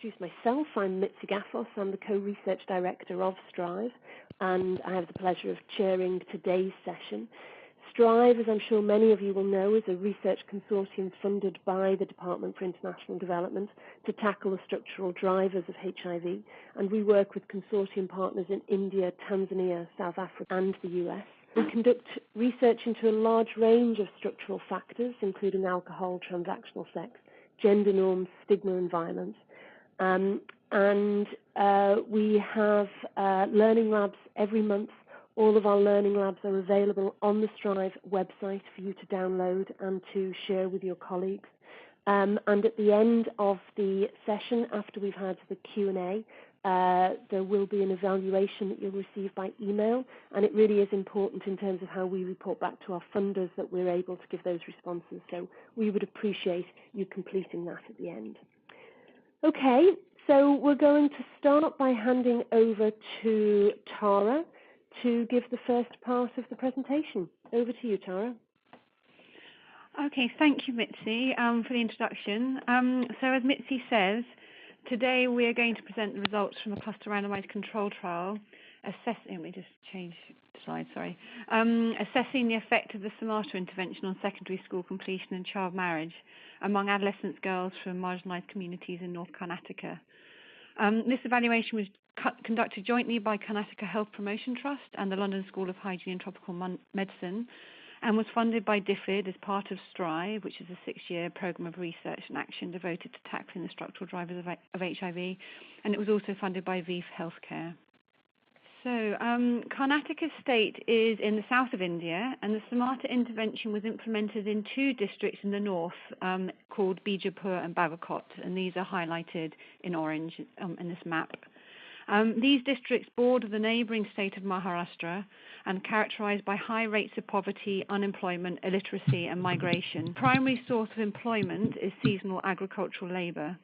introduce myself. I'm Mitzi Gaffos. I'm the co-research director of STRIVE, and I have the pleasure of chairing today's session. STRIVE, as I'm sure many of you will know, is a research consortium funded by the Department for International Development to tackle the structural drivers of HIV, and we work with consortium partners in India, Tanzania, South Africa, and the US. We conduct research into a large range of structural factors, including alcohol, transactional sex, gender norms, stigma and violence. We have learning labs every month. All of our learning labs are available on the STRIVE website for you to download and to share with your colleagues. And at the end of the session, after we've had the Q&A, there will be an evaluation that you'll receive by email, and it really is important in terms of how we report back to our funders that we're able to give those responses. So we would appreciate you completing that at the end. Okay, so we're going to start by handing over to Tara to give the first part of the presentation. Over to you, Tara. Okay, thank you, Mitzi, for the introduction. So as Mitzi says, today we are going to present the results from a cluster randomised control trial assessing the effect of the Samata intervention on secondary school completion and child marriage among adolescent girls from marginalised communities in North Karnataka. This evaluation was conducted jointly by Karnataka Health Promotion Trust and the London School of Hygiene and Tropical Medicine, and was funded by DFID as part of STRIVE, which is a 6-year programme of research and action devoted to tackling the structural drivers of HIV, and it was also funded by VIF Healthcare. So Karnataka state is in the south of India, and the Samata intervention was implemented in 2 districts in the north called Bijapur and Bagakot, and these are highlighted in orange in this map. These districts border the neighbouring state of Maharashtra and characterised by high rates of poverty, unemployment, illiteracy and migration. Primary source of employment is seasonal agricultural labour.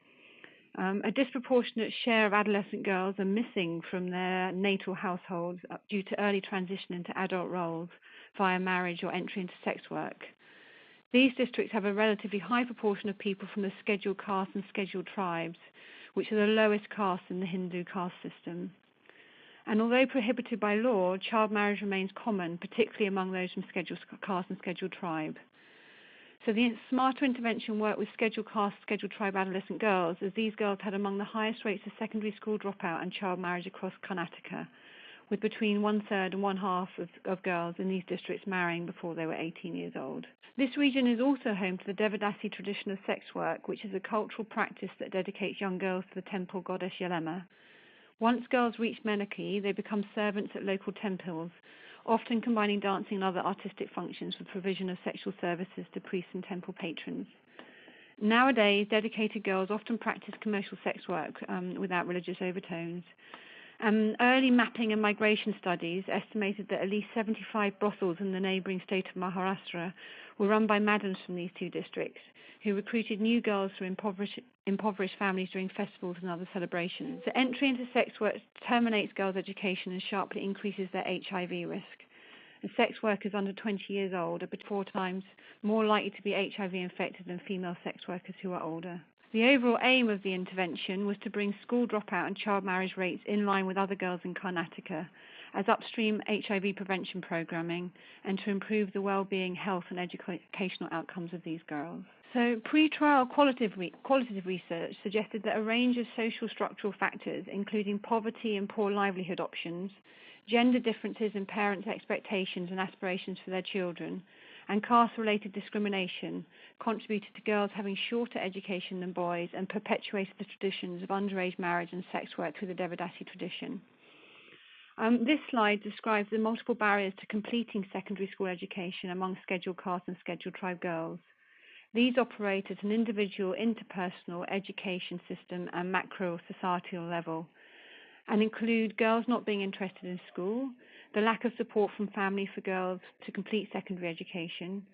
A disproportionate share of adolescent girls are missing from their natal households due to early transition into adult roles via marriage or entry into sex work. These districts have a relatively high proportion of people from the scheduled castes and scheduled tribes, which are the lowest caste in the Hindu caste system. And although prohibited by law, child marriage remains common, particularly among those from scheduled caste and scheduled tribe. So the Samata intervention worked with scheduled caste, scheduled tribe adolescent girls, as these girls had among the highest rates of secondary school dropout and child marriage across Karnataka, with between 1/3 and 1/2 of girls in these districts marrying before they were 18 years old. This region is also home to the Devadasi tradition of sex work, which is a cultural practice that dedicates young girls to the temple goddess Yelema. Once girls reach menarche, they become servants at local temples, often combining dancing and other artistic functions with provision of sexual services to priests and temple patrons. Nowadays, dedicated girls often practice commercial sex work without religious overtones. Early mapping and migration studies estimated that at least 75 brothels in the neighbouring state of Maharashtra were run by madams from these 2 districts, who recruited new girls from impoverished families during festivals and other celebrations. The entry into sex work terminates girls' education and sharply increases their HIV risk. And sex workers under 20 years old are 4 times more likely to be HIV infected than female sex workers who are older. The overall aim of the intervention was to bring school dropout and child marriage rates in line with other girls in Karnataka, as upstream HIV prevention programming, and to improve the well-being, health and educational outcomes of these girls. So pre-trial qualitative research suggested that a range of social structural factors, including poverty and poor livelihood options, gender differences in parents' expectations and aspirations for their children, and caste-related discrimination, contributed to girls having shorter education than boys and perpetuated the traditions of underage marriage and sex work through the Devadasi tradition. This slide describes the multiple barriers to completing secondary school education among scheduled caste and scheduled tribe girls. These operate at an individual, interpersonal, education system and macro-societal level, and include girls not being interested in school, the lack of support from family for girls to complete secondary education,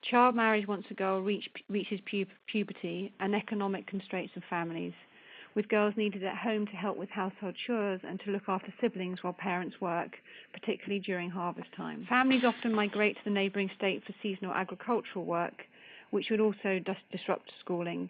child marriage once a girl reaches puberty, and economic constraints of families, with girls needed at home to help with household chores and to look after siblings while parents work, particularly during harvest time. Families often migrate to the neighbouring state for seasonal agricultural work, which would also disrupt schooling.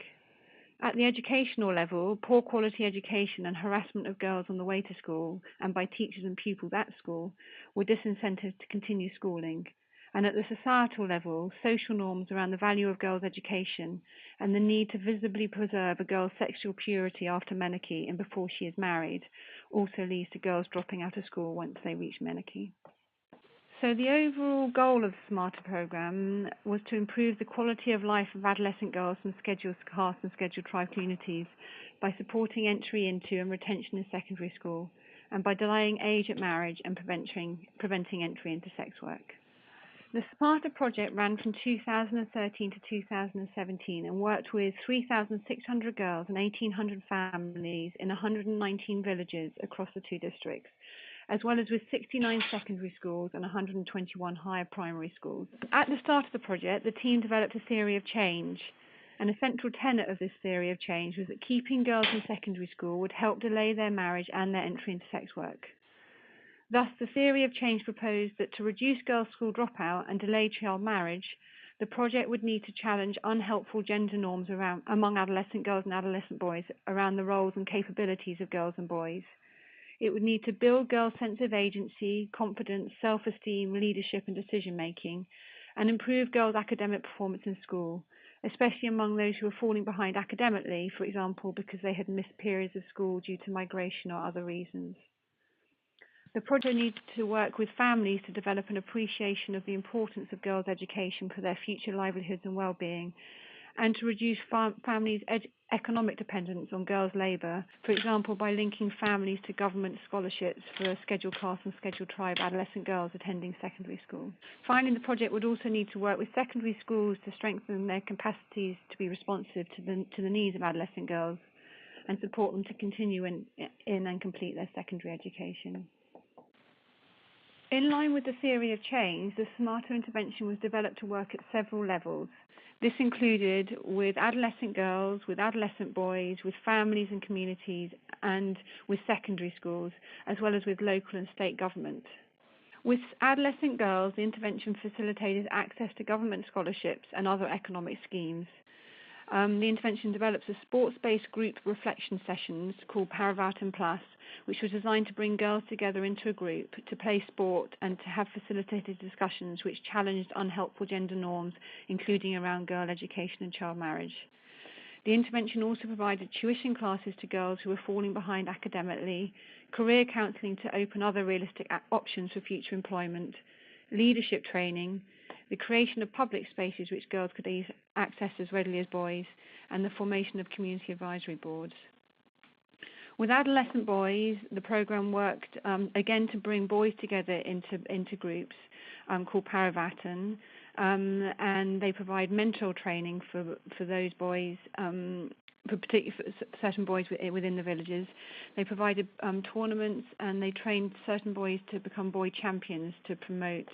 At the educational level, poor quality education and harassment of girls on the way to school and by teachers and pupils at school were disincentives to continue schooling. And at the societal level, social norms around the value of girls' education and the need to visibly preserve a girl's sexual purity after menarche and before she is married also leads to girls dropping out of school once they reach menarche. So the overall goal of the Samata programme was to improve the quality of life of adolescent girls from scheduled caste and scheduled tribe communities by supporting entry into and retention in secondary school, and by delaying age at marriage and preventing entry into sex work. The Samata project ran from 2013 to 2017 and worked with 3,600 girls and 1,800 families in 119 villages across the two districts, as well as with 69 secondary schools and 121 higher primary schools. At the start of the project, the team developed a theory of change, and a central tenet of this theory of change was that keeping girls in secondary school would help delay their marriage and their entry into sex work. Thus, the theory of change proposed that to reduce girls' school dropout and delay child marriage, the project would need to challenge unhelpful gender norms among adolescent girls and adolescent boys around the roles and capabilities of girls and boys. It would need to build girls' sense of agency, confidence, self-esteem, leadership and decision-making, and improve girls' academic performance in school, especially among those who were falling behind academically, for example, because they had missed periods of school due to migration or other reasons. The project needed to work with families to develop an appreciation of the importance of girls' education for their future livelihoods and well-being, and to reduce families' economic dependence on girls' labour, for example, by linking families to government scholarships for scheduled caste and scheduled tribe adolescent girls attending secondary school. Finally, the project would also need to work with secondary schools to strengthen their capacities to be responsive to the needs of adolescent girls and support them to continue in and complete their secondary education. In line with the theory of change, the Samata intervention was developed to work at several levels. This included with adolescent girls, with adolescent boys, with families and communities, and with secondary schools, as well as with local and state government. With adolescent girls, the intervention facilitated access to government scholarships and other economic schemes. The intervention develops a sports-based group reflection sessions called Paravatam Plus, which was designed to bring girls together into a group to play sport and to have facilitated discussions which challenged unhelpful gender norms, including around girl education and child marriage. The intervention also provided tuition classes to girls who were falling behind academically, career counselling to open other realistic options for future employment, leadership training, the creation of public spaces which girls could access as readily as boys, and the formation of community advisory boards. With adolescent boys, the programme worked again to bring boys together into groups called Paravatam, and they provide mentor training for those boys, for certain boys within the villages. They provided tournaments, and they trained certain boys to become boy champions to promote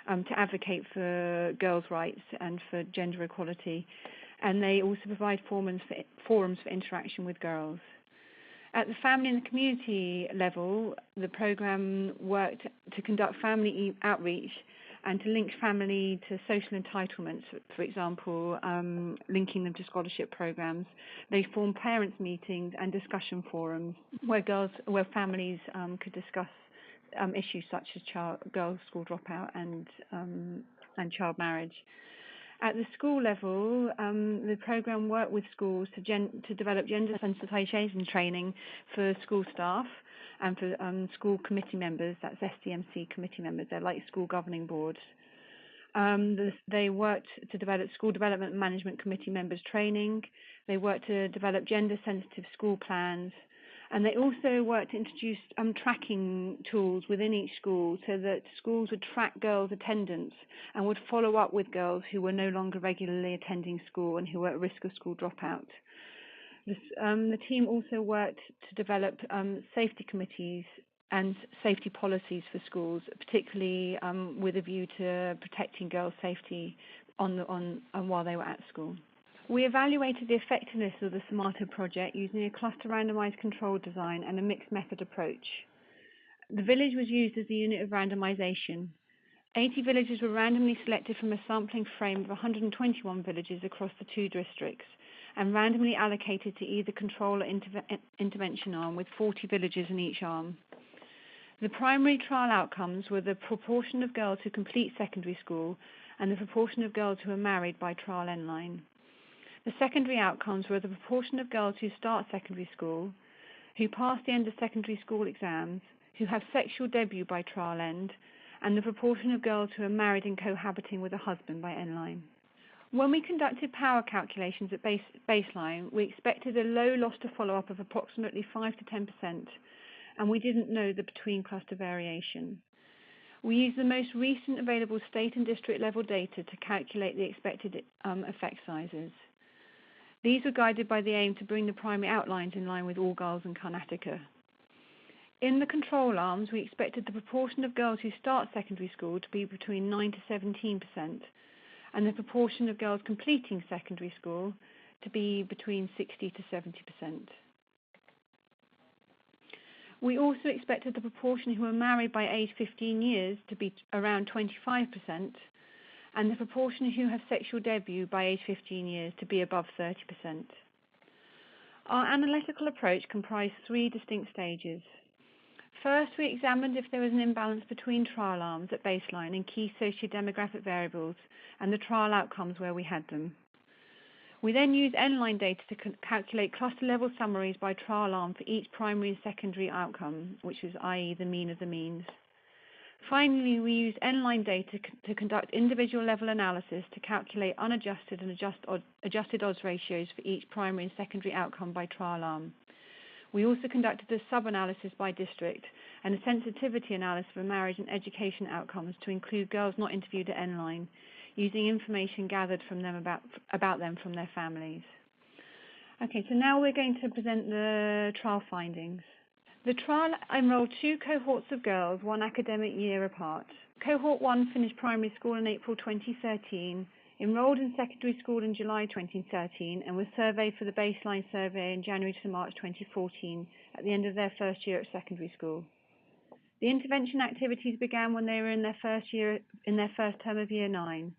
to advocate for girls' rights and for gender equality, and they also provide forums for interaction with girls. At the family and the community level, the programme worked to conduct family outreach and to link family to social entitlements, for example, linking them to scholarship programmes. They formed parents' meetings and discussion forums where families could discuss issues such as girls' school dropout and child marriage. At the school level, the programme worked with schools to develop gender sensitisation training for school staff and for school committee members. That's SDMC committee members. They're like school governing boards. They worked to develop school development and management committee members training. They worked to develop gender sensitive school plans. And they also worked to introduce tracking tools within each school so that schools would track girls' attendance and would follow up with girls who were no longer regularly attending school and who were at risk of school dropout. The team also worked to develop safety committees and safety policies for schools, particularly with a view to protecting girls' safety while they were at school. We evaluated the effectiveness of the Samata project using a cluster randomised control design and a mixed method approach. The village was used as the unit of randomisation. 80 villages were randomly selected from a sampling frame of 121 villages across the two districts, and randomly allocated to either control or intervention arm, with 40 villages in each arm. The primary trial outcomes were the proportion of girls who complete secondary school and the proportion of girls who are married by trial end line. The secondary outcomes were the proportion of girls who start secondary school, who pass the end of secondary school exams, who have sexual debut by trial end, and the proportion of girls who are married and cohabiting with a husband by end line. When we conducted power calculations at baseline, we expected a low loss to follow-up of approximately 5 to 10%, and we didn't know the between-cluster variation. We used the most recent available state and district level data to calculate the expected effect sizes. These were guided by the aim to bring the primary outlines in line with all girls in Karnataka. In the control arms, we expected the proportion of girls who start secondary school to be between 9 to 17%, and the proportion of girls completing secondary school to be between 60 to 70%. We also expected the proportion who were married by age 15 years to be around 25%, and the proportion who have sexual debut by age 15 years to be above 30%. Our analytical approach comprised 3 distinct stages. First, we examined if there was an imbalance between trial arms at baseline and key socio-demographic variables and the trial outcomes where we had them. We then used end-line data to calculate cluster-level summaries by trial arm for each primary and secondary outcome, which is i.e. the mean of the means. Finally, we used end-line data to conduct individual-level analysis to calculate unadjusted and adjusted odds ratios for each primary and secondary outcome by trial arm. We also conducted a sub-analysis by district and a sensitivity analysis for marriage and education outcomes to include girls not interviewed at end-line, using information gathered from them about them from their families. Okay, so now we're going to present the trial findings. The trial enrolled 2 cohorts of girls, 1 academic year apart. Cohort 1 finished primary school in April 2013, enrolled in secondary school in July 2013, and was surveyed for the baseline survey in January to March 2014 at the end of their first year at secondary school. The intervention activities began when they were in their first term of year 9.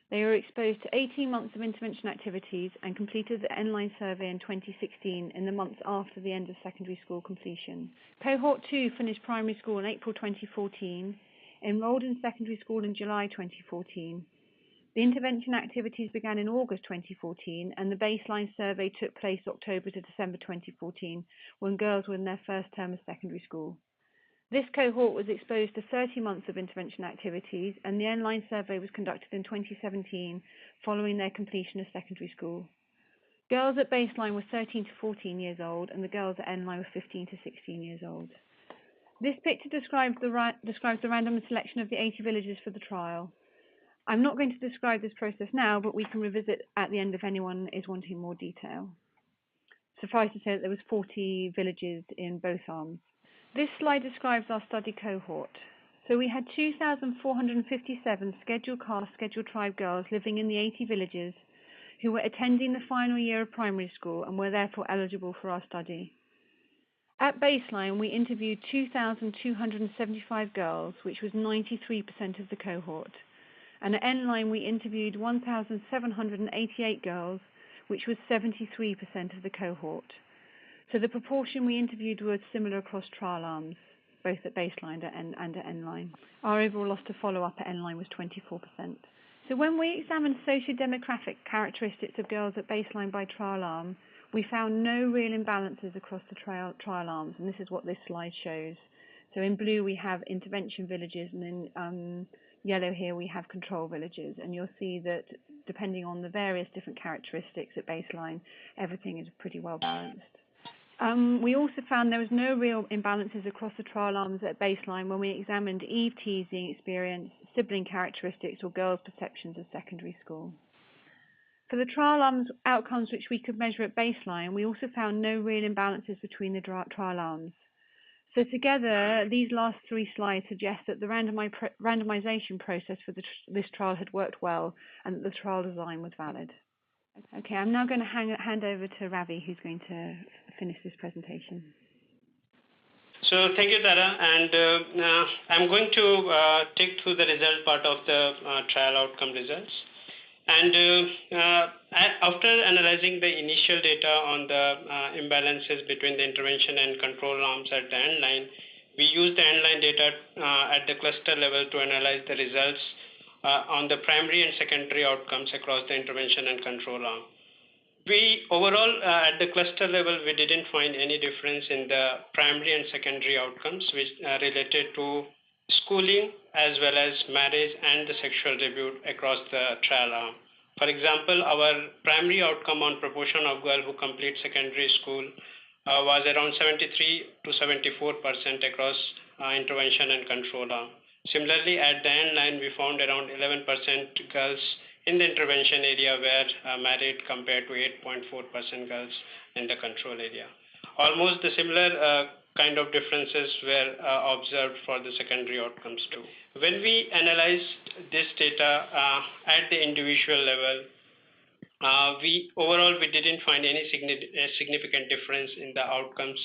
They were exposed to 18 months of intervention activities and completed the end-line survey in 2016 in the months after the end of secondary school completion. Cohort 2 finished primary school in April 2014, enrolled in secondary school in July 2014. The intervention activities began in August 2014 and the baseline survey took place October to December 2014 when girls were in their first term of secondary school. This cohort was exposed to 30 months of intervention activities, and the end-line survey was conducted in 2017 following their completion of secondary school. Girls at baseline were 13 to 14 years old, and the girls at end-line were 15 to 16 years old. This picture describes the random selection of the 80 villages for the trial. I'm not going to describe this process now, but we can revisit at the end if anyone is wanting more detail. Suffice to say that there was 40 villages in both arms. This slide describes our study cohort. So we had 2,457 scheduled caste, scheduled tribe girls living in the 80 villages who were attending the final year of primary school and were therefore eligible for our study. At baseline, we interviewed 2,275 girls, which was 93% of the cohort. And at endline, we interviewed 1,788 girls, which was 73% of the cohort. So the proportion we interviewed was similar across trial arms, both at baseline and at endline. Our overall loss to follow-up at endline was 24%. So when we examined socio-demographic characteristics of girls at baseline by trial arm, we found no real imbalances across the trial arms, and this is what this slide shows. So in blue we have intervention villages, and in yellow here we have control villages, and you'll see that depending on the various different characteristics at baseline, everything is pretty well balanced. We also found there was no real imbalances across the trial arms at baseline when we examined Eve teasing experience, sibling characteristics, or girls' perceptions of secondary school. For the trial arms outcomes which we could measure at baseline, we also found no real imbalances between the trial arms. So together, these last 3 slides suggest that the randomization process for this trial had worked well and that the trial design was valid. Okay, I'm now going to hand over to Ravi, who's going to finish this presentation. So thank you, Tara, and I'm going to take through the result part of the trial outcome results. And after analyzing the initial data on the imbalances between the intervention and control arms at the end line, we used the end line data at the cluster level to analyze the results on the primary and secondary outcomes across the intervention and control arm. We overall, at the cluster level, we didn't find any difference in the primary and secondary outcomes which related to schooling as well as marriage and the sexual debut across the trial arm. For example, our primary outcome on proportion of girls who complete secondary school was around 73 to 74% across intervention and control arm. Similarly, at the end line, we found around 11% girls in the intervention area were married compared to 8.4% girls in the control area. Almost the similar kind of differences were observed for the secondary outcomes too. When we analyzed this data at the individual level, we didn't find any significant difference in the outcomes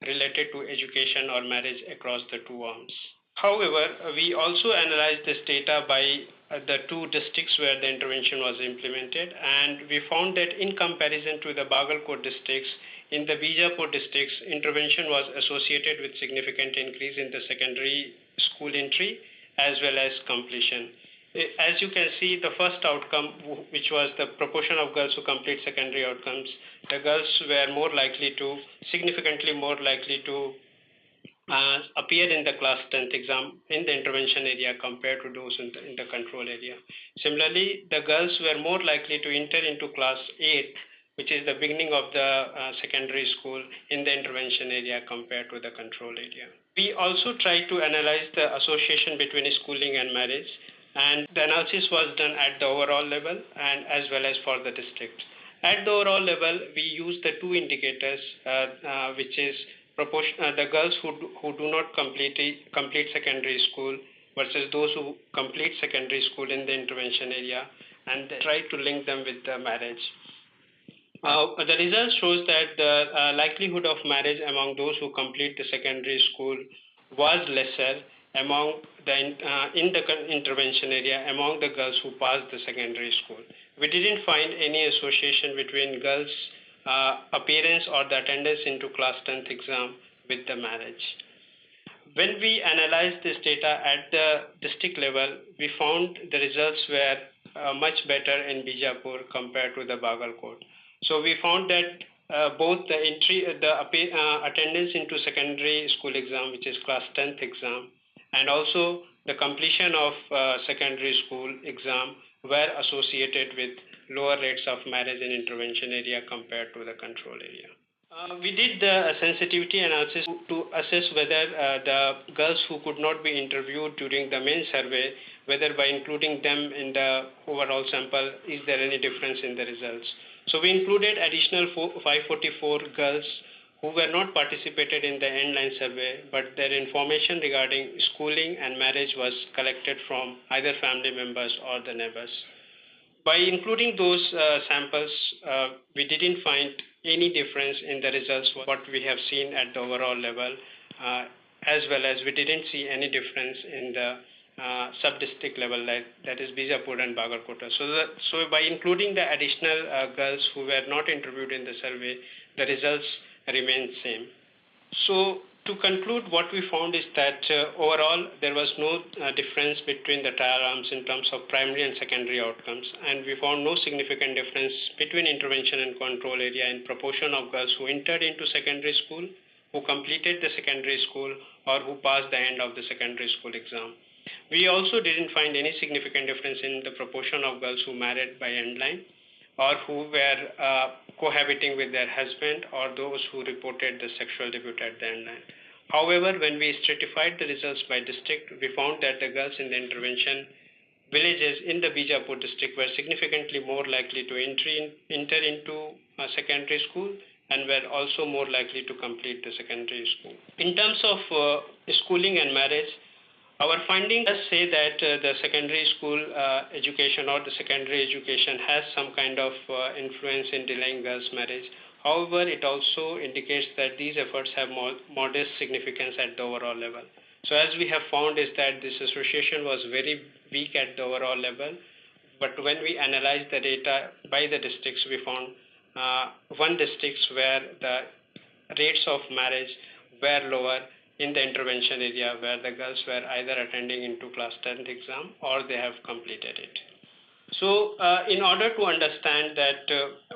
related to education or marriage across the two arms. However, we also analyzed this data by the two districts where the intervention was implemented, and we found that in comparison to the Bagalkot districts, in the Bijapur districts, intervention was associated with significant increase in the secondary school entry as well as completion. As you can see, the first outcome, which was the proportion of girls who complete secondary outcomes, the girls were significantly more likely to appear in the class 10th exam in the intervention area compared to those in the control area. Similarly, the girls were more likely to enter into class 8, which is the beginning of the secondary school in the intervention area compared to the control area. We also tried to analyze the association between schooling and marriage, and the analysis was done at the overall level and as well as for the district. At the overall level, we used the two indicators, which is the girls who do not complete secondary school versus those who complete secondary school in the intervention area, and try to link them with the marriage. The result shows that the likelihood of marriage among those who complete the secondary school was lesser among in the intervention area among the girls who passed the secondary school. We didn't find any association between girls' appearance or the attendance into class 10th exam with the marriage. When we analyzed this data at the district level, we found the results were much better in Bijapur compared to the Bagalkot. So we found that both the attendance into secondary school exam, which is class 10th exam, and also the completion of secondary school exam were associated with lower rates of marriage in intervention area compared to the control area. We did the sensitivity analysis to assess whether the girls who could not be interviewed during the main survey, whether by including them in the overall sample, is there any difference in the results. So we included additional 544 girls who were not participated in the end-line survey, but their information regarding schooling and marriage was collected from either family members or the neighbors. By including those samples, we didn't find any difference in the results what we have seen at the overall level, as well as we didn't see any difference in the sub-district level, that is Bijapur and Bagalkot. So by including the additional girls who were not interviewed in the survey, the results remain same. So to conclude, what we found is that overall there was no difference between the trial arms in terms of primary and secondary outcomes, and we found no significant difference between intervention and control area in proportion of girls who entered into secondary school, who completed the secondary school, or who passed the end of the secondary school exam. We also didn't find any significant difference in the proportion of girls who married by end line, or who were cohabiting with their husband, or those who reported the sexual debut at the end line. However, when we stratified the results by district, we found that the girls in the intervention villages in the Bijapur district were significantly more likely to enter into secondary school, and were also more likely to complete the secondary school. In terms of schooling and marriage, our finding does say that the secondary school education or the secondary education has some kind of influence in delaying girls' marriage. However, it also indicates that these efforts have modest significance at the overall level. So as we have found is that this association was very weak at the overall level, but when we analyzed the data by the districts, we found one districts where the rates of marriage were lower in the intervention area, where the girls were either attending into class 10th exam or they have completed it. So in order to understand that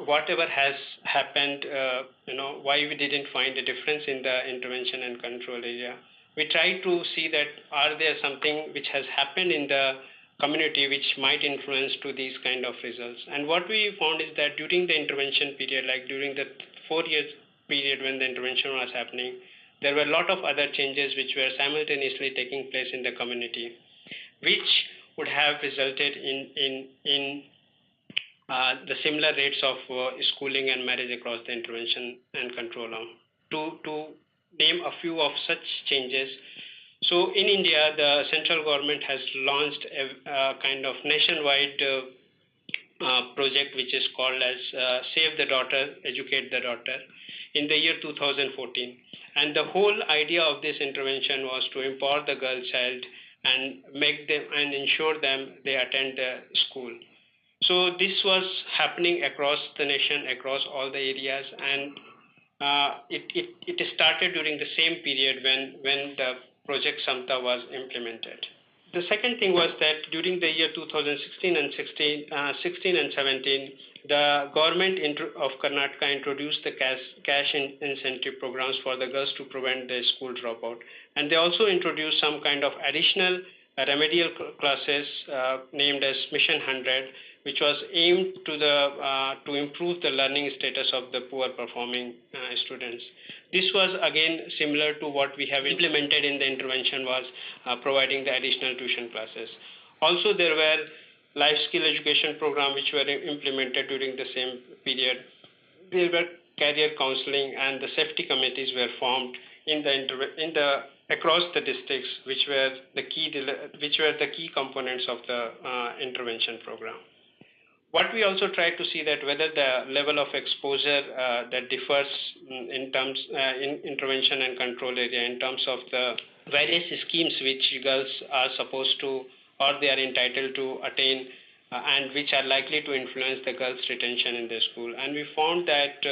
whatever has happened, why we didn't find a difference in the intervention and control area, we try to see that are there something which has happened in the community which might influence to these kind of results. And what we found is that during the intervention period, like during the 4 years period when the intervention was happening, there were a lot of other changes which were simultaneously taking place in the community, which would have resulted in the similar rates of schooling and marriage across the intervention and control arm. To name a few of such changes, so in India, the central government has launched a kind of nationwide project which is called as Save the Daughter, Educate the Daughter in the year 2014. And the whole idea of this intervention was to empower the girl child and make them and ensure them they attend the school. So this was happening across the nation, across all the areas, and it started during the same period when the Project Samata was implemented. The second thing was that during the year 2016 and 17, the government of Karnataka introduced the cash incentive programs for the girls to prevent the school dropout. And they also introduced some kind of additional remedial classes named as Mission 100, which was aimed to improve the learning status of the poor performing students. This was again similar to what we have implemented in the intervention, was providing the additional tuition classes. Also, there were life skill education programs which were implemented during the same period. There were career counseling, and the safety committees were formed across the districts, which were the key components of the intervention program. What we also try to see that whether the level of exposure that differs in intervention and control area in terms of the various schemes which girls are supposed to or they are entitled to attain and which are likely to influence the girls' retention in the school. And we found that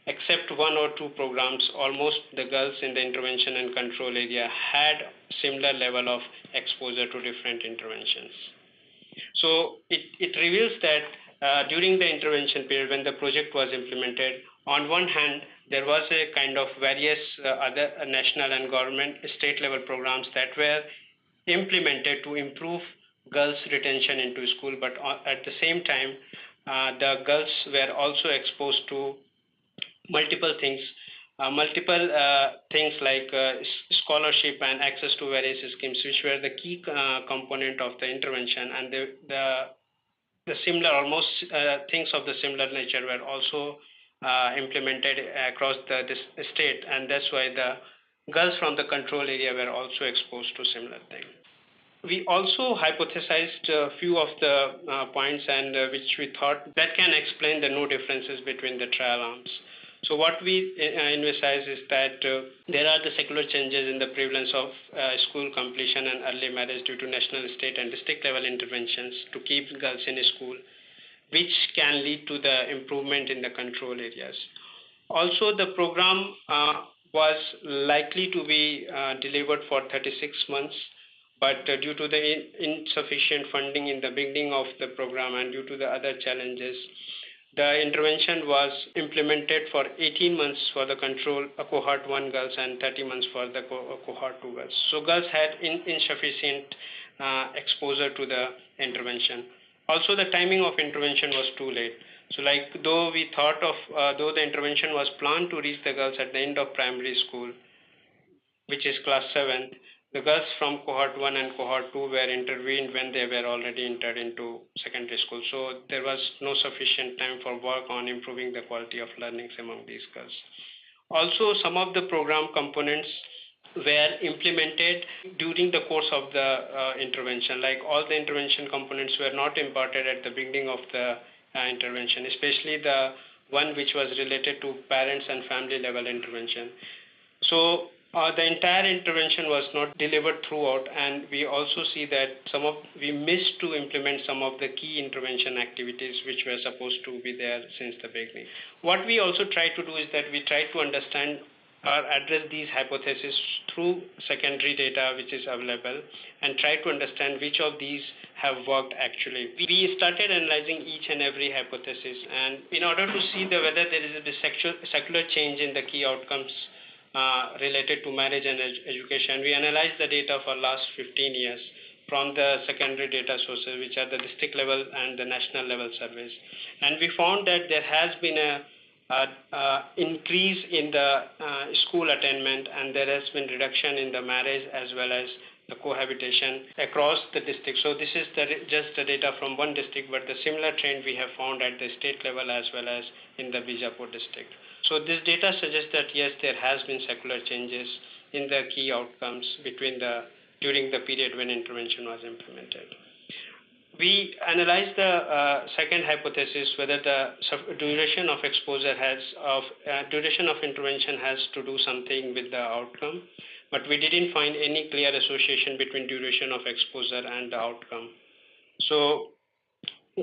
except one or two programs, almost the girls in the intervention and control area had similar level of exposure to different interventions. So it reveals that during the intervention period when the project was implemented, on one hand, there was a kind of various other national and government state level programs that were implemented to improve girls' retention into school, but at the same time, the girls were also exposed to multiple things like scholarship and access to various schemes, which were the key component of the intervention, and the similar, almost things of the similar nature were also implemented across the state, and that's why the girls from the control area were also exposed to similar things. We also hypothesized a few of the points and which we thought that can explain the no differences between the trial arms. So what we emphasize is that there are the secular changes in the prevalence of school completion and early marriage due to national, state, and district level interventions to keep girls in school, which can lead to the improvement in the control areas. Also, the program was likely to be delivered for 36 months, but due to the insufficient funding in the beginning of the program and due to the other challenges, the intervention was implemented for 18 months for the control cohort 1 girls and 30 months for the cohort 2 girls. So girls had insufficient exposure to the intervention. Also, the timing of intervention was too late. So though the intervention was planned to reach the girls at the end of primary school, which is class 7, the girls from cohort 1 and cohort 2 were intervened when they were already entered into secondary school. So there was no sufficient time for work on improving the quality of learnings among these girls. Also, some of the program components were implemented during the course of the intervention. Like all the intervention components were not imparted at the beginning of the intervention, especially the one which was related to parents and family level intervention. So The entire intervention was not delivered throughout, and we also see that we missed to implement some of the key intervention activities which were supposed to be there since the beginning. What we also try to do is that we try to understand or address these hypotheses through secondary data which is available and try to understand which of these have worked actually. We started analyzing each and every hypothesis, and in order to see whether there is a secular change in the key outcomes related to marriage and education, we analyzed the data for last 15 years from the secondary data sources, which are the district level and the national level surveys. And we found that there has been a increase in the school attainment, and there has been reduction in the marriage as well as the cohabitation across the district. So this is just the data from one district, but the similar trend we have found at the state level as well as in the Bijapur district. So this data suggests that yes, there has been secular changes in the key outcomes during the period when intervention was implemented. We analyzed the second hypothesis, whether the duration of exposure duration of intervention has to do something with the outcome, but we didn't find any clear association between duration of exposure and the outcome. So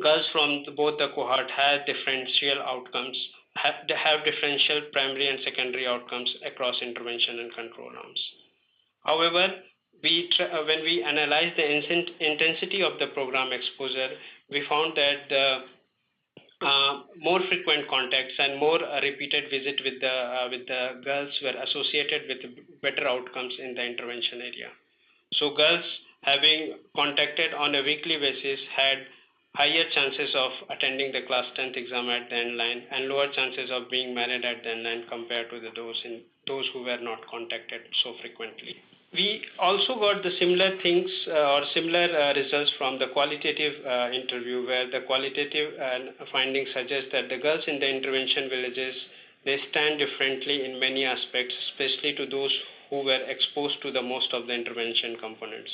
girls from both the cohort had differential outcomes, have differential primary and secondary outcomes across intervention and control arms. However, when we analyzed the intensity of the program exposure, we found that the more frequent contacts and more repeated visit with the girls were associated with better outcomes in the intervention area. So girls having contacted on a weekly basis had higher chances of attending the class 10th exam at the end line and lower chances of being married at the end line compared to those who were not contacted so frequently. We also got the similar things or similar results from the qualitative interview, where the qualitative findings suggest that the girls in the intervention villages, they stand differently in many aspects, especially to those who were exposed to the most of the intervention components.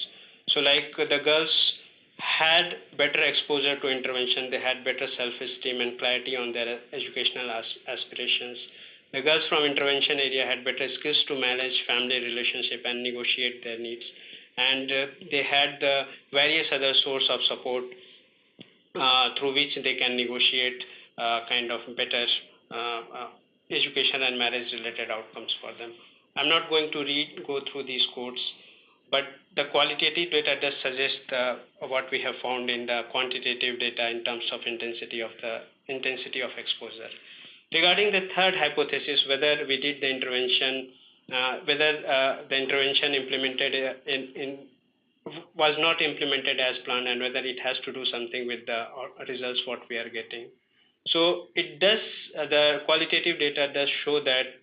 So like the girls had better exposure to intervention, they had better self-esteem and clarity on their educational aspirations. The girls from intervention area had better skills to manage family relationship and negotiate their needs. And they had the various other sources of support through which they can negotiate kind of better education and marriage related outcomes for them. I'm not going to go through these quotes, but the qualitative data does suggest what we have found in the quantitative data in terms of intensity of exposure. Regarding the third hypothesis, whether we did the intervention, whether the intervention was not implemented as planned, and whether it has to do something with the results what we are getting. So it does. The qualitative data does show that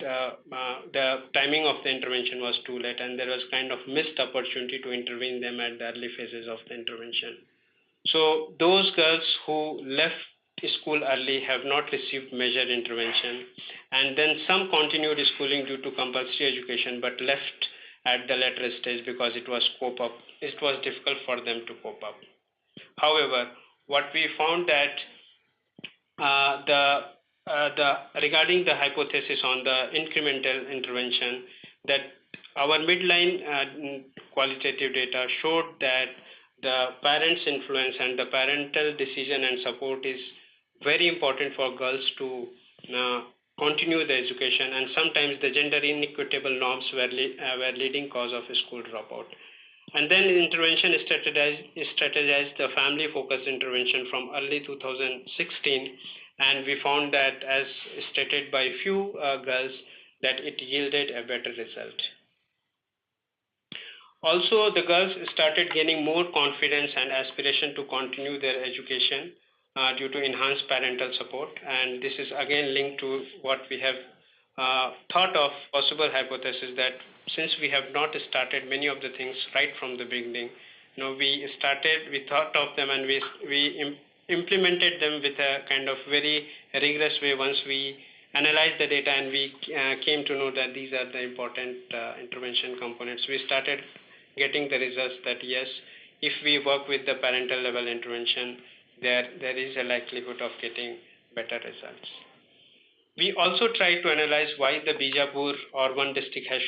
the timing of the intervention was too late, and there was kind of missed opportunity to intervene them at the early phases of the intervention. So those girls who left school early have not received measured intervention, and then some continued schooling due to compulsory education but left at the later stage because it was difficult for them to cope up. However, what we found that regarding the hypothesis on the incremental intervention, that our midline qualitative data showed that the parents' influence and the parental decision and support is very important for girls to continue the education, and sometimes the gender inequitable norms were leading cause of school dropout. And then intervention strategized the family-focused intervention from early 2016, and we found that, as stated by few girls, that it yielded a better result. Also, the girls started gaining more confidence and aspiration to continue their education due to enhanced parental support, and this is again linked to what we have thought of possible hypothesis that since we have not started many of the things right from the beginning, we thought of them and we implemented them with a kind of very rigorous way once we analyzed the data and we came to know that these are the important intervention components. We started getting the results that yes, if we work with the parental level intervention, there is a likelihood of getting better results. We also tried to analyze why the Bijapur or one district has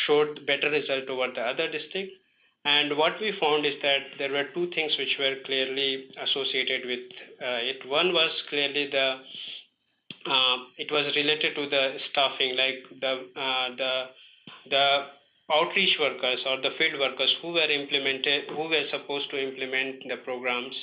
showed better result over the other district. And what we found is that there were two things which were clearly associated with it. One was clearly it was related to the staffing, like the outreach workers or the field workers who were supposed to implement the programs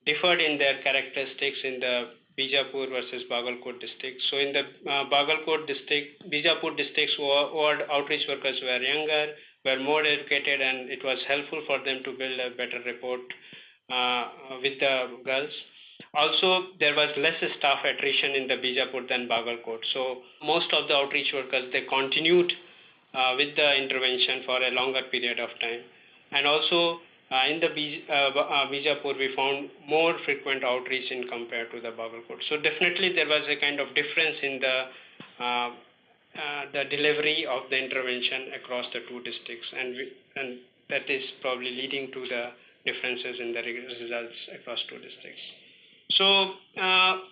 differed in their characteristics in the Bijapur versus Bagalkot district. So in the Bagalkot district, Bijapur districts, outreach workers were younger, were more educated, and it was helpful for them to build a better rapport with the girls. Also, there was less staff attrition in the Bijapur than Bagalkot. So most of the outreach workers, they continued with the intervention for a longer period of time. And also in the Bijapur, we found more frequent outreach in compared to the Bagalkot. So definitely there was a kind of difference in the delivery of the intervention across the two districts, and that is probably leading to the differences in the results across two districts. So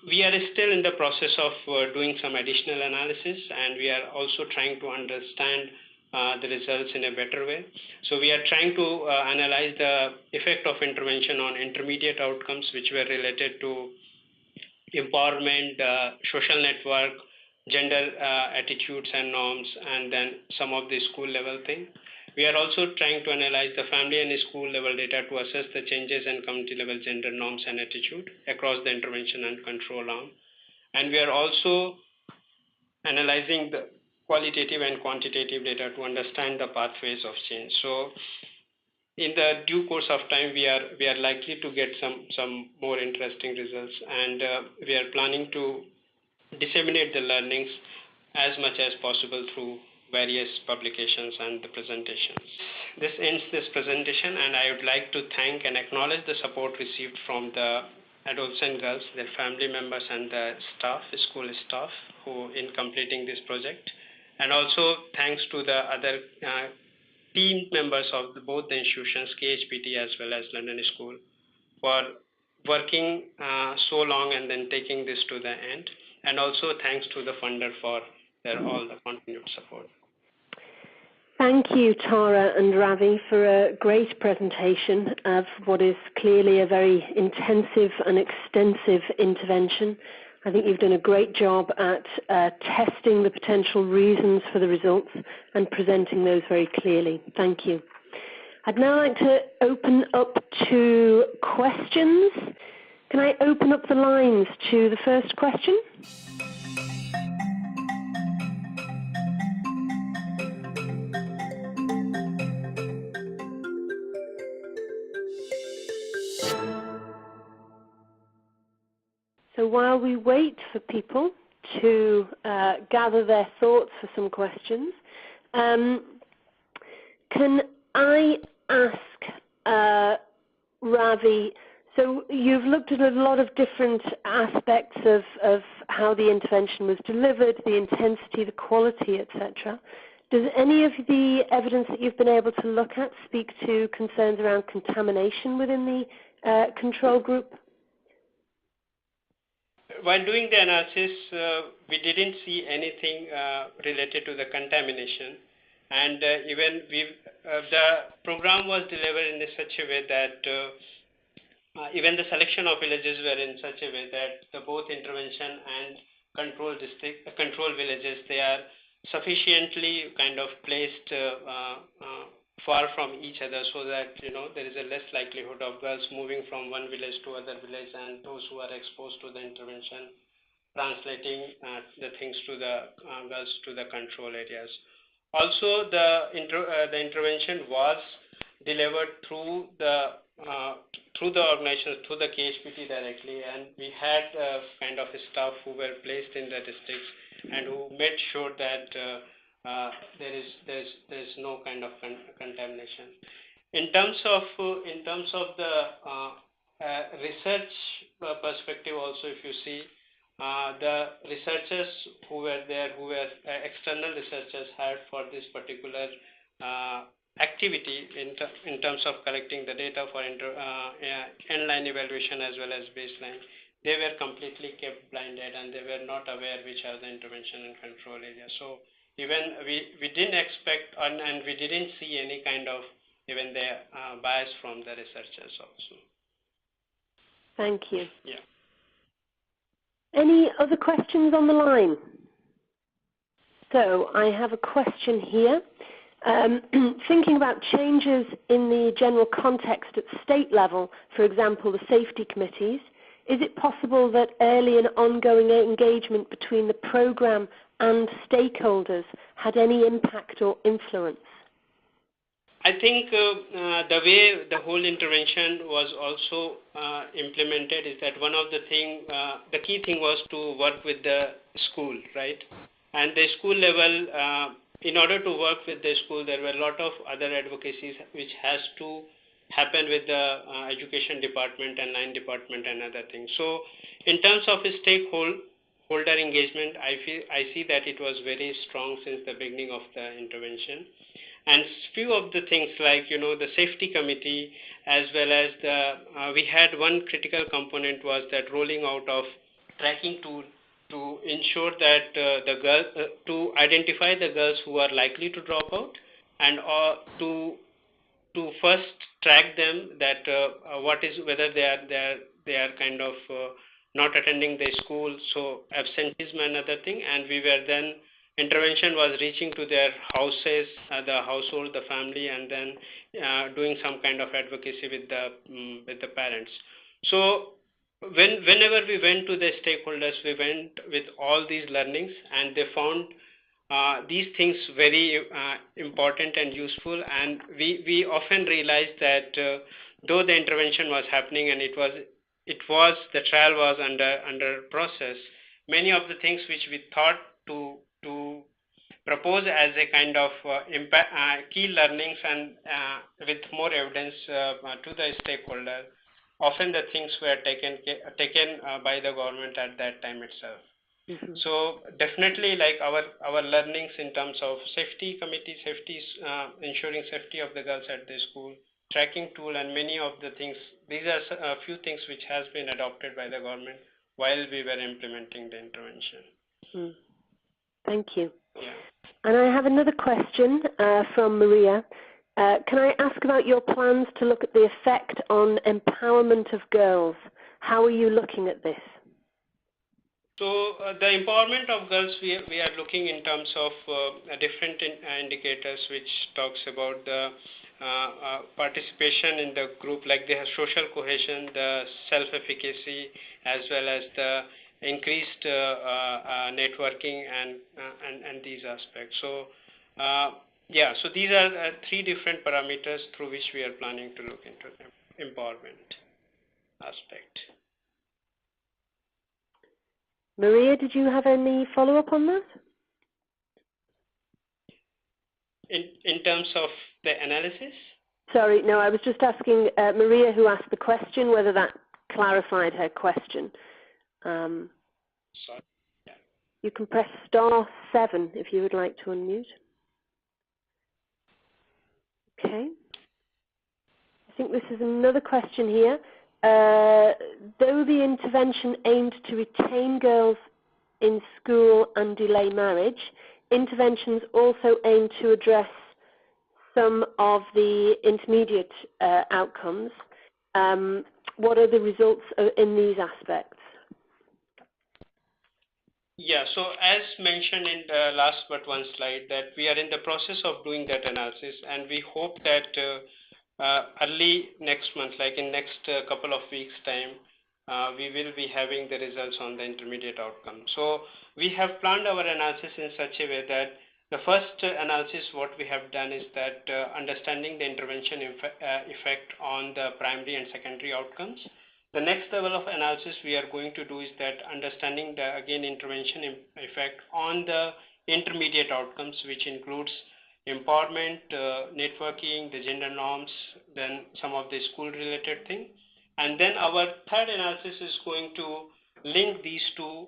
we are still in the process of doing some additional analysis, and we are also trying to understand the results in a better way. So we are trying to analyze the effect of intervention on intermediate outcomes, which were related to empowerment, social network, gender attitudes and norms, and then some of the school level thing. We are also trying to analyze the family and school level data to assess the changes in community level gender norms and attitude across the intervention and control arm. And we are also analyzing the qualitative and quantitative data to understand the pathways of change. So in the due course of time, we are likely to get some more interesting results, and we are planning to disseminate the learnings as much as possible through various publications and the presentations. This ends this presentation, and I would like to thank and acknowledge the support received from the adolescent girls, their family members, and the staff, school staff, who in completing this project. And also thanks to the other team members of both the institutions, KHPT as well as London School, for working so long and then taking this to the end. And also thanks to the funder for all the continued support. Thank you, Tara and Ravi, for a great presentation of what is clearly a very intensive and extensive intervention. I think you've done a great job at testing the potential reasons for the results and presenting those very clearly. Thank you. I'd now like to open up to questions. Can I open up the lines to the first question? So while we wait for people to gather their thoughts for some questions, can I ask Ravi, so you've looked at a lot of different aspects of how the intervention was delivered, the intensity, the quality, etc. Does any of the evidence that you've been able to look at speak to concerns around contamination within the control group? While doing the analysis, we didn't see anything related to the contamination, and even the program was delivered in such a way that even the selection of villages were in such a way that both intervention and control villages, they are sufficiently kind of placed far from each other, so that there is a less likelihood of girls moving from one village to other village, and those who are exposed to the intervention translating the things to the girls to the control areas. Also, the intervention was delivered through the organization, through the KHPT directly, and we had kind of staff who were placed in the districts and who made sure that there is no kind of contamination. In terms of the research perspective, also, if you see, the researchers who were there, who were external researchers, had for this particular activity in terms of collecting the data for end-line evaluation as well as baseline, they were completely kept blinded and they were not aware which are the intervention and control areas. So even we didn't expect and we didn't see any kind of even the bias from the researchers also. Thank you. Yeah. Any other questions on the line? So I have a question here. Thinking about changes in the general context at state level, for example, the safety committees, is it possible that early and ongoing engagement between the programme and stakeholders had any impact or influence? I think the way the whole intervention was also implemented is that one of the the key thing was to work with the school, right? And the school level, in order to work with the school, there were a lot of other advocacies which has to happen with the education department and line department and other things. So in terms of stakeholder engagement, I see that it was very strong since the beginning of the intervention. And few of the things like, the safety committee, as well as we had one critical component was that rolling out of tracking tool to ensure that to identify the girls who are likely to drop out and to first track them that whether they are kind of not attending the school, so absenteeism and other thing, and we were then intervention was reaching to their houses, the household, the family, and then doing some kind of advocacy with the parents. So whenever we went to the stakeholders, we went with all these learnings, and they found these things very important and useful. And we often realized that though the intervention was happening and the trial was under process, many of the things which we thought to propose as a kind of key learnings and with more evidence to the stakeholder, often the things were taken by the government at that time itself. Mm-hmm. So definitely, like our learnings in terms of safety committee, ensuring safety of the girls at the school, tracking tool, and many of the things. These are a few things which has been adopted by the government while we were implementing the intervention. Mm. Thank you. Yeah. And I have another question from Maria. Can I ask about your plans to look at the effect on empowerment of girls? How are you looking at this? So the empowerment of girls, we are looking in terms of different indicators which talks about the participation in the group, like the social cohesion, the self-efficacy, as well as the increased networking and these aspects. So so these are three different parameters through which we are planning to look into the empowerment aspect. Maria, did you have any follow-up on that? In terms of the analysis? Sorry, no, I was just asking Maria, who asked the question, whether that clarified her question. Sorry. Yeah. You can press *7 if you would like to unmute. Okay. I think this is another question here. Though the intervention aimed to retain girls in school and delay marriage, interventions also aim to address some of the intermediate outcomes. What are the results in these aspects? Yeah, so as mentioned in the last but one slide, that we are in the process of doing that analysis, and we hope that early next month, like in next couple of weeks time, we will be having the results on the intermediate outcome. So we have planned our analysis in such a way that the first analysis what we have done is that understanding the intervention effect on the primary and secondary outcomes. The next level of analysis we are going to do is that understanding the intervention effect on the intermediate outcomes, which includes empowerment, networking, the gender norms, then some of the school related things. And then our third analysis is going to link these two,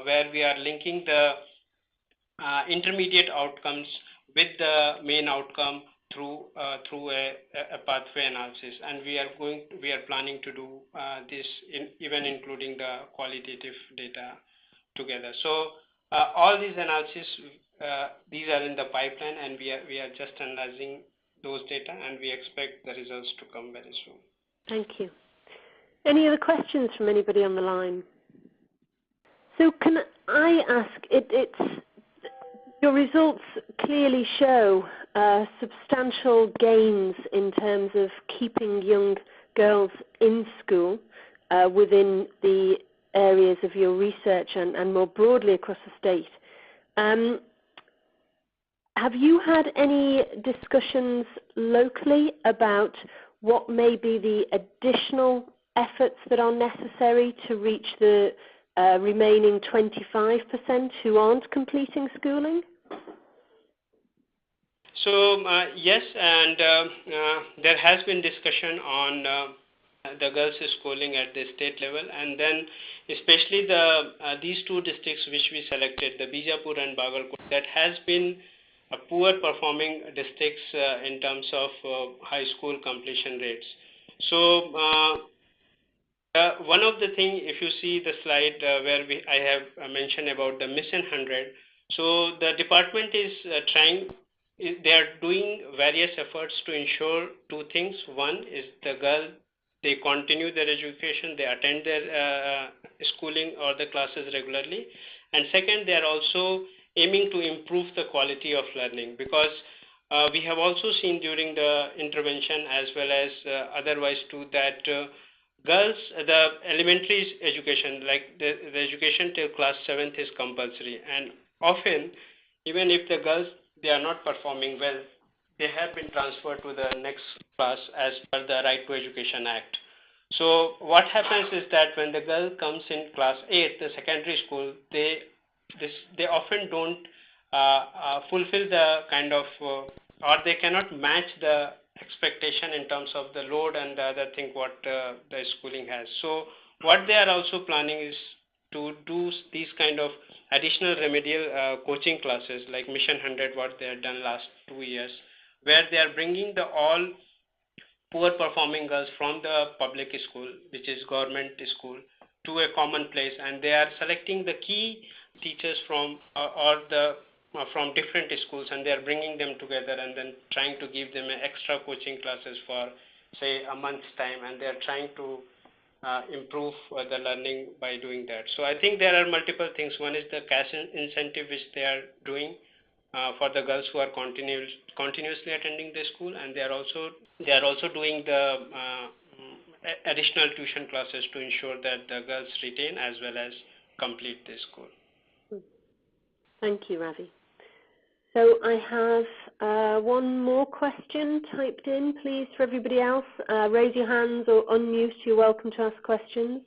where we are linking the intermediate outcomes with the main outcome through a pathway analysis, and we are planning to do this even including the qualitative data together. So all these analyses, these are in the pipeline, and we are just analyzing those data, and we expect the results to come very soon. Thank you. Any other questions from anybody on the line? So can I ask, your results clearly show substantial gains in terms of keeping young girls in school within the areas of your research and more broadly across the state. Have you had any discussions locally about what may be the additional efforts that are necessary to reach the remaining 25% who aren't completing schooling? So yes, and there has been discussion on the girls' schooling at the state level, and then especially these two districts which we selected, the Bijapur and Bagalkot, that has been poor performing districts in terms of high school completion rates. So one of the things, if you see the slide where I have mentioned about the Mission 100, so the department is they are doing various efforts to ensure two things. One is the girl, they continue their education, they attend their schooling or the classes regularly. And second, they are also aiming to improve the quality of learning, because we have also seen during the intervention as well as otherwise too that girls, the elementary education, like the education till class 7th is compulsory, and often even if the girls, they are not performing well, they have been transferred to the next class as per the Right to Education Act. So what happens is that when the girl comes in class 8, the secondary school, they often don't fulfill the kind of, or they cannot match the expectation in terms of the load and the other thing what the schooling has. So what they are also planning is to do these kind of additional remedial coaching classes like Mission 100, what they have done last 2 years, where they are bringing the all poor performing girls from the public school, which is government school, to a common place, and they are selecting the key teachers from from different schools, and they are bringing them together and then trying to give them extra coaching classes for say a month's time, and they are trying to improve the learning by doing that. So I think there are multiple things. One is the cash incentive which they are doing for the girls who are continuously attending the school, and they are also doing the additional tuition classes to ensure that the girls retain as well as complete the school. Thank you, Ravi. So I have one more question typed in, please, for everybody else. Raise your hands or unmute. You're welcome to ask questions.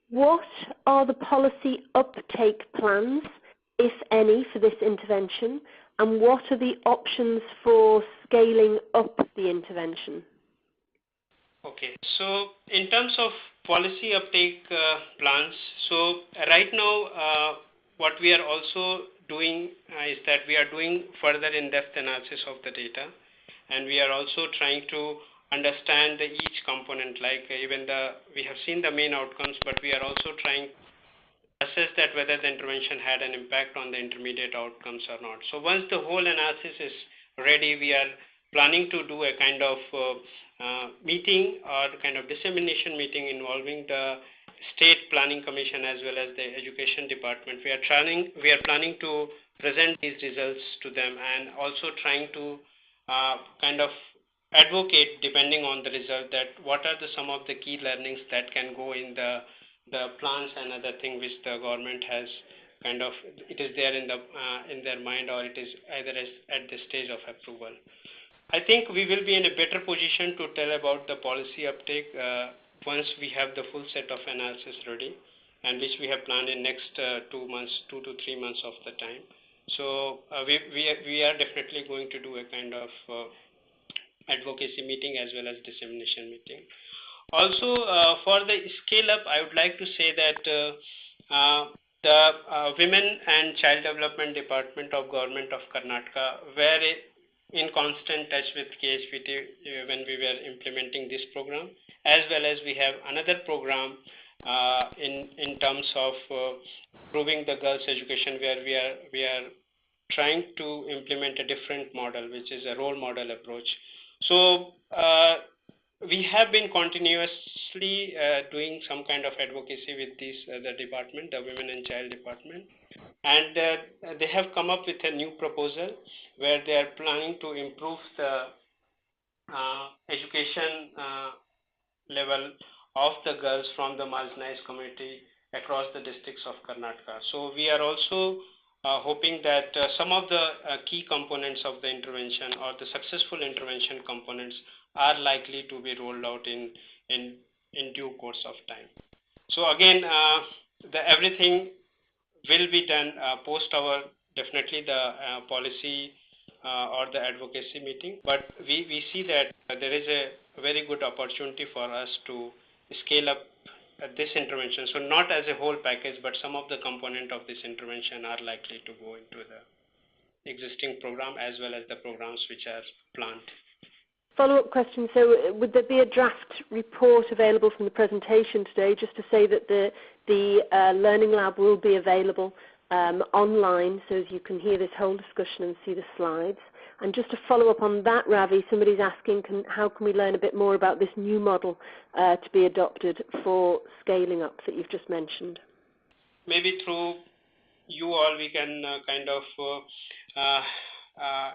What are the policy uptake plans, if any, for this intervention, and what are the options for scaling up the intervention? Okay, so in terms of policy uptake plans, so right now what we are also doing is that we are doing further in-depth analysis of the data, and we are also trying to understand each component, like we have seen the main outcomes, but we are also trying to assess that whether the intervention had an impact on the intermediate outcomes or not. So once the whole analysis is ready, we are planning to do a kind of meeting or kind of dissemination meeting involving the State Planning Commission as well as the Education Department. We are planning to present these results to them, and also trying to kind of advocate, depending on the result, that what are some of the key learnings that can go in the plans and other thing which the government has kind of, it is there in their mind, or it is either at the stage of approval. I think we will be in a better position to tell about the policy uptake once we have the full set of analysis ready, and which we have planned in next 2 to 3 months of the time. So we are definitely going to do a kind of advocacy meeting as well as dissemination meeting. Also, for the scale up, I would like to say that the Women and Child Development Department of Government of Karnataka, where in constant touch with KHPT when we were implementing this program, as well as we have another program in terms of improving the girls' education, where we are trying to implement a different model, which is a role model approach. So we have been continuously doing some kind of advocacy with the department, the Women and Child Department, and they have come up with a new proposal where they are planning to improve the education level of the girls from the marginalized community across the districts of Karnataka. So we are also hoping that some of the key components of the intervention, or the successful intervention components, are likely to be rolled out in due course of time. So again, everything will be done post our definitely the policy or the advocacy meeting, but we see that there is a very good opportunity for us to scale up this intervention. So not as a whole package, but some of the component of this intervention are likely to go into the existing program as well as the programs which are planned. Follow-up question. So would there be a draft report available from the presentation today, just to say that the Learning Lab will be available online, so as you can hear this whole discussion and see the slides? And just to follow up on that, Ravi, somebody's asking, how can we learn a bit more about this new model to be adopted for scaling up that you've just mentioned? Maybe through you all, we can kind of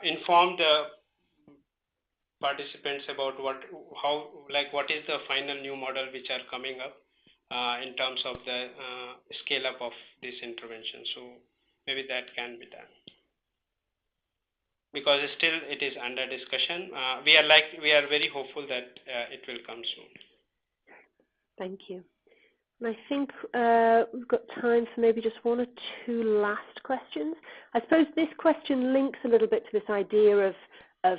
inform the participants about what is the final new model which are coming up in terms of the scale up of this intervention. So maybe that can be done, because still it is under discussion. We are very hopeful that it will come soon. Thank you. And I think we've got time for maybe just one or two last questions. I suppose this question links a little bit to this idea of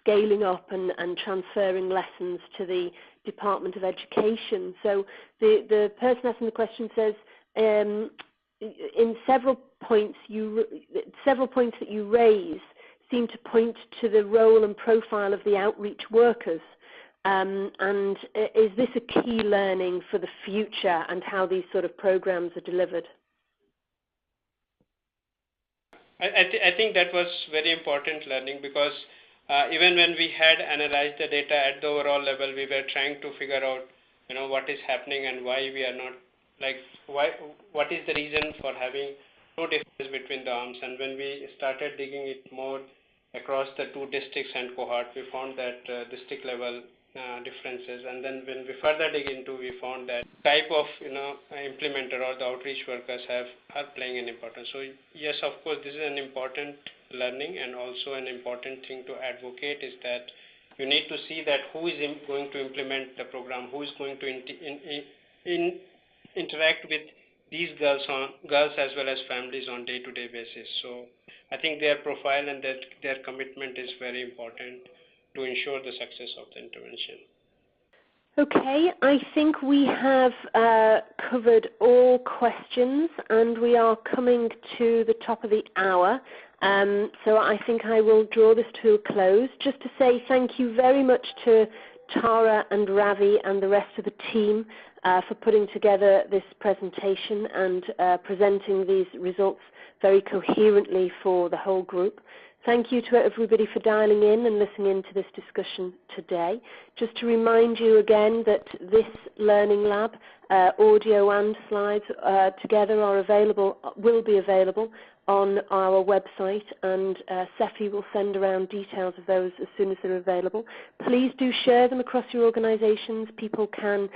scaling up and transferring lessons to the Department of Education. So the person asking the question says, in several points that you raise seem to point to the role and profile of the outreach workers. And is this a key learning for the future and how these sort of programs are delivered? I think that was very important learning, because even when we had analyzed the data at the overall level, we were trying to figure out, what is happening and why we are not, what is the reason for having no difference between the arms. And when we started digging it more across the two districts and cohort, we found that district level differences. And then when we further dig into, we found that type of implementer or the outreach workers are playing an importance. So yes, of course, this is an important learning, and also an important thing to advocate is that you need to see that who is going to implement the program, who is going to interact with these girls as well as families on day-to-day basis. So I think their profile and their commitment is very important to ensure the success of the intervention. Okay, I think we have covered all questions, and we are coming to the top of the hour. So I think I will draw this to a close. Just to say thank you very much to Tara and Ravi and the rest of the team for putting together this presentation and presenting these results very coherently for the whole group. Thank you to everybody for dialing in and listening in to this discussion today. Just to remind you again that this Learning Lab, audio and slides together will be available on our website, and Sefi will send around details of those as soon as they're available. Please do share them across your organizations. People can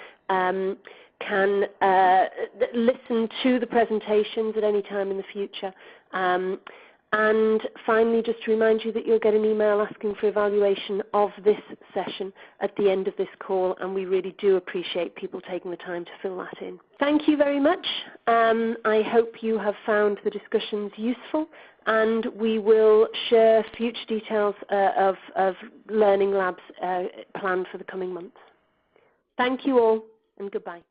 listen to the presentations at any time in the future. And finally, just to remind you that you'll get an email asking for evaluation of this session at the end of this call, and we really do appreciate people taking the time to fill that in. Thank you very much. I hope you have found the discussions useful, and we will share future details of Learning Labs planned for the coming months. Thank you all, and goodbye.